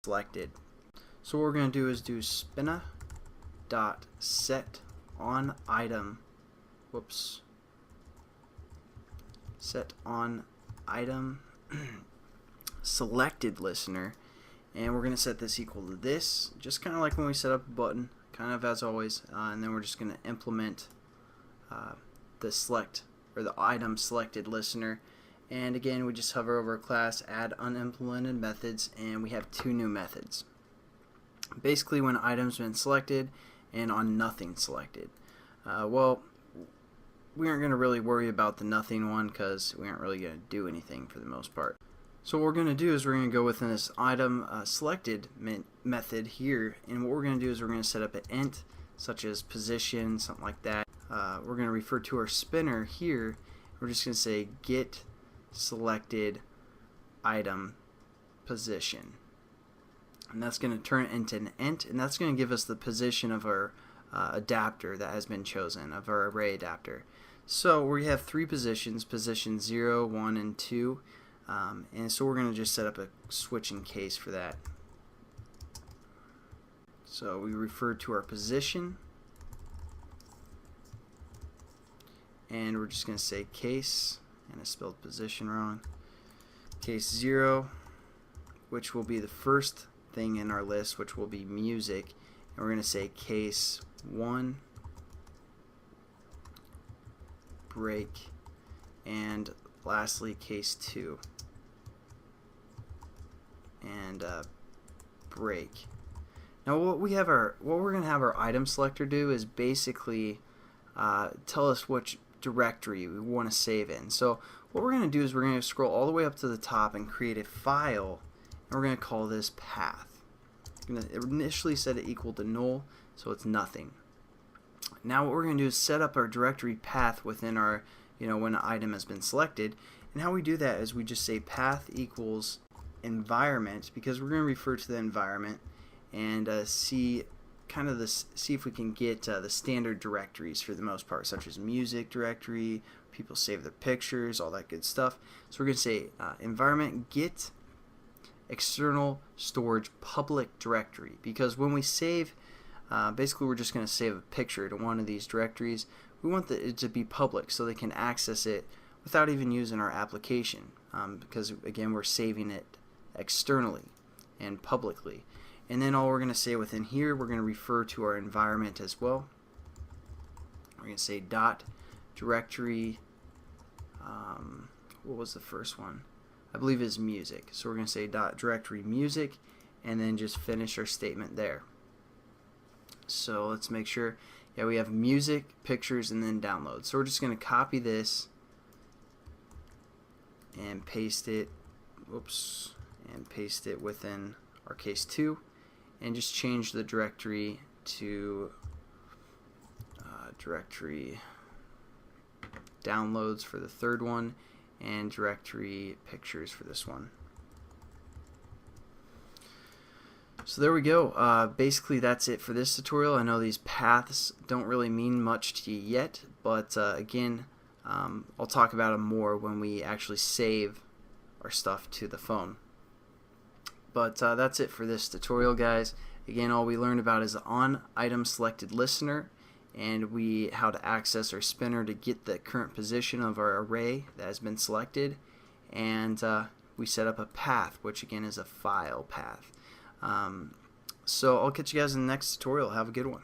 selected. So what we're going to do is do spinner dot set on item set on item selected listener, and we're going to set this equal to this, just kind of like when we set up a button, kind of as always, and then we're just going to implement the select or the item selected listener. And again, we just hover over a class, add unimplemented methods, and we have two new methods. Basically, when item's been selected and on nothing selected. Well, we aren't going to really worry about the nothing one because we aren't really going to do anything for the most part. So what we're going to do is we're going to go within this item selected method here, and what we're going to do is we're going to set up an int such as position, something like that. We're going to refer to our spinner here. We're just going to say get selected item position, and that's going to turn it into an int, and that's going to give us the position of our adapter that has been chosen, of our array adapter. So we have three positions, position 0, 1, and 2, and so we're going to just set up a switching case for that. So we refer to our position, and we're just going to say case, and I spelled position wrong, case 0, which will be the first thing in our list, which will be music, and we're going to say case 1 break, and lastly case 2 and break. Now what we're going to have our item selector do is basically tell us which directory we want to save in. So what we're going to do is we're going to scroll all the way up to the top and create a file, and we're going to call this path. I'm going to initially set it equal to null, so it's nothing. Now what we're going to do is set up our directory path within our, when an item has been selected, and how we do that is we just say path equals environment, because we're going to refer to the environment and see if we can get the standard directories for the most part, such as music directory, people save their pictures, all that good stuff. So we're going to say environment get external storage public directory, because when we save, basically we're just going to save a picture to one of these directories. We want it to be public so they can access it without even using our application, because again we're saving it externally and publicly. And then all we're going to say within here, we're going to refer to our environment as well. We're going to say dot directory, what was the first one? I believe is music. So we're going to say dot directory music, and then just finish our statement there. So let's make sure, yeah, we have music, pictures, and then download. So we're just going to copy this and paste it, and paste it within our case 2. And just change the directory to directory downloads for the third one, and directory pictures for this one. So there we go. Basically that's it for this tutorial. I know these paths don't really mean much to you yet, but again, I'll talk about them more when we actually save our stuff to the phone. But that's it for this tutorial, guys. Again, all we learned about is the OnItemSelected listener, and how to access our spinner to get the current position of our array that has been selected, and we set up a path, which again is a file path. So I'll catch you guys in the next tutorial. Have a good one.